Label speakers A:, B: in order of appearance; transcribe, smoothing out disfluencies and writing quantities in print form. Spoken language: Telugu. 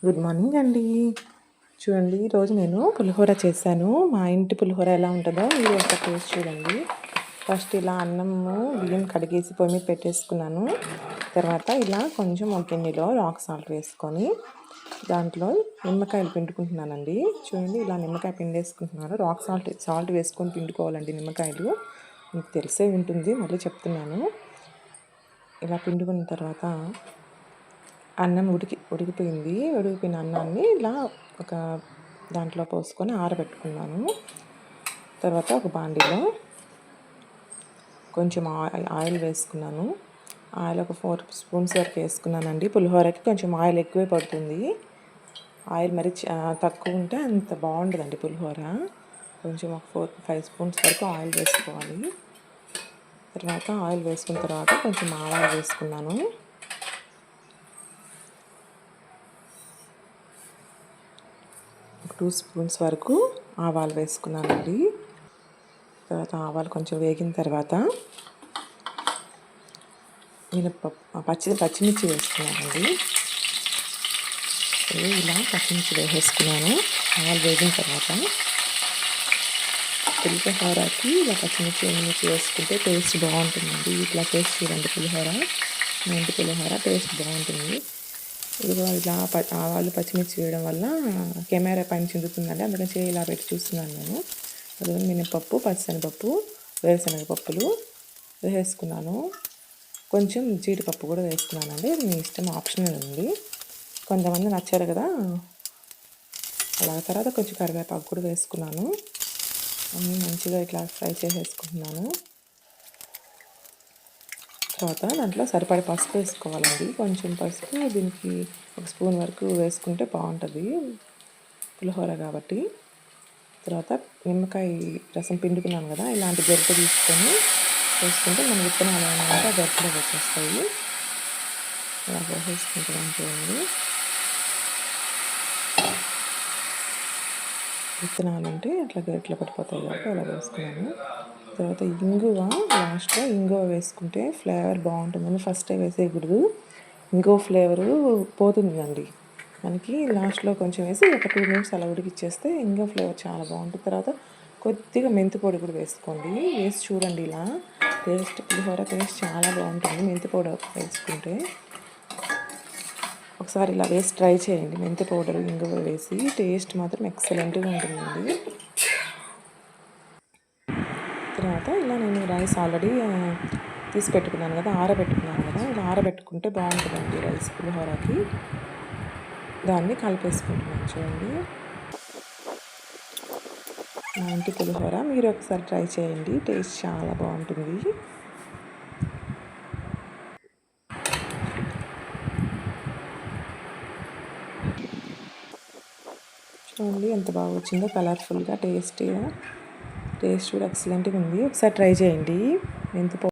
A: గుడ్ మార్నింగ్ అండి. చూడండి, ఈరోజు నేను పులిహోర చేశాను. మా ఇంటి పులిహోర ఎలా ఉంటుందో మీరు ఒక టేస్ట్ చూడండి. ఫస్ట్ ఇలా అన్నము బియ్యం కడిగేసి పొయ్యి మీద పెట్టేసుకున్నాను. తర్వాత ఇలా కొంచెం ఒక గిన్నెలో రాక్ సాల్ట్ వేసుకొని దాంట్లో నిమ్మకాయలు పిండుకుంటున్నానండి. చూడండి, ఇలా నిమ్మకాయ పిండేసుకుంటున్నాను. రాక్ సాల్ట్ వేసుకొని పిండుకోవాలండి నిమ్మకాయలు. మీకు తెలిసే ఉంటుంది, మళ్ళీ చెప్తున్నాను. ఇలా పిండుకున్న తర్వాత అన్నం ఉడికిపోయిన అన్నాన్ని ఇలా ఒక దాంట్లో పోసుకొని ఆరబెట్టుకున్నాను. తర్వాత ఒక బాండీలో కొంచెం ఆయిల్ వేసుకున్నాను. ఆయిల్ ఒక 4 స్పూన్స్ వరకు వేసుకున్నానండి. పులిహోరకి కొంచెం ఆయిల్ ఎక్కువే పడుతుంది. ఆయిల్ మరి తక్కువ ఉంటే అంత బాగుంటుందండి పులిహోర. కొంచెం ఒక 4-5 స్పూన్స్ వరకు ఆయిల్ వేసుకోవాలి. తర్వాత ఆయిల్ వేసుకున్న తర్వాత కొంచెం ఆవాలు వేసుకున్నాను. ఒక 2 స్పూన్స్ వరకు ఆవాలు వేసుకున్నానండి. తర్వాత ఆవాలు కొంచెం వేగిన తర్వాత మినప్పప్పు పచ్చిమిర్చి వేసుకున్నానండి. ఇలా పచ్చిమిర్చి వేసేసుకున్నాను. ఆవాలు వేగిన తర్వాత పులిహోరకి ఇలా ఎండుమిర్చి వేసుకుంటే టేస్ట్ బాగుంటుందండి. ఇట్లా చేసి చూడండి పులిహోర. మా ఇంటి పులిహోర టేస్ట్ బాగుంటుంది. ఇదిగో ఇలా ఆవాలు పచ్చిమిర్చి వేయడం వల్ల కెమెరా పైన చిందుతుందండి, అందుకని ఇలా పెట్టి చూస్తున్నాను నేను. అదే మినపప్పు, పచ్చిశనగపప్పు, వేరుశనగపప్పులు వేసుకున్నాను. కొంచెం జీడిపప్పు కూడా వేసుకున్నానండి. మీ ఇష్టం, ఆప్షనల్ ఉంది. కొంతమంది నచ్చారు కదా అలా. తర్వాత కొంచెం కరివేపాకు కూడా వేసుకున్నాను. అన్నీ మంచిగా ఇట్లా ఫ్రై చేసేసుకుంటున్నాను. తర్వాత దాంట్లో సరిపడే పసుపు వేసుకోవాలండి. కొంచెం పసుపు దీనికి 1 స్పూన్ వరకు వేసుకుంటే బాగుంటుంది పులిహోర కాబట్టి. తర్వాత నిమ్మకాయ రసం పిండుకున్నాను కదా, ఇలాంటి గరిటె తీసుకొని వేసుకుంటే మన విత్తనాలు ఏమైనా గరిటెలో వచ్చేస్తాయి. ఇలా వేసేసుకుంటున్నాను చూడండి. విత్తనాలు ఉంటే అట్లా గరిటెలో పడిపోతాయి కాబట్టి అలా వేసుకున్నాను. తర్వాత లాస్ట్లో ఇంగువ వేసుకుంటే ఫ్లేవర్ బాగుంటుందని ఫస్టే వేసేయకూడదు. ఇంగువ ఫ్లేవరు పోతుందండి మనకి. లాస్ట్లో కొంచెం వేసి ఒక 2 మినిట్స్ అలా ఉడికిచ్చేస్తే ఇంగువ ఫ్లేవర్ చాలా బాగుంటుంది. తర్వాత కొద్దిగా మెంతి పొడి కూడా వేసుకోండి. వేసి చూడండి, ఇలా పులిహోర టేస్ట్ చాలా బాగుంటుంది మెంతి పొడి వేసుకుంటే. ఒకసారి ఇలా వేసి ట్రై చేయండి. మెంతి పౌడర్, ఇంగువ వేసి టేస్ట్ మాత్రం ఎక్సలెంట్గా ఉంటుందండి. తర్వాత ఇలా నేను రైస్ ఆల్రెడీ తీసి పెట్టుకున్నాను కదా, ఆరబెట్టుకున్నాను కదా, ఇలా ఆరబెట్టుకుంటే బాగుంటుందండి రైస్ పులిహోరకి. దాన్ని కలిపేసుకుంటున్నాను చూడండి. మా ఇంటి పులిహోర మీరు ఒకసారి ట్రై చేయండి, టేస్ట్ చాలా బాగుంటుంది. చూడండి ఎంత బాగా వచ్చిందో, కలర్ఫుల్గా, టేస్ట్ కూడా ఎక్సలెంట్గా ఉంది. ఒకసారి ట్రై చేయండి.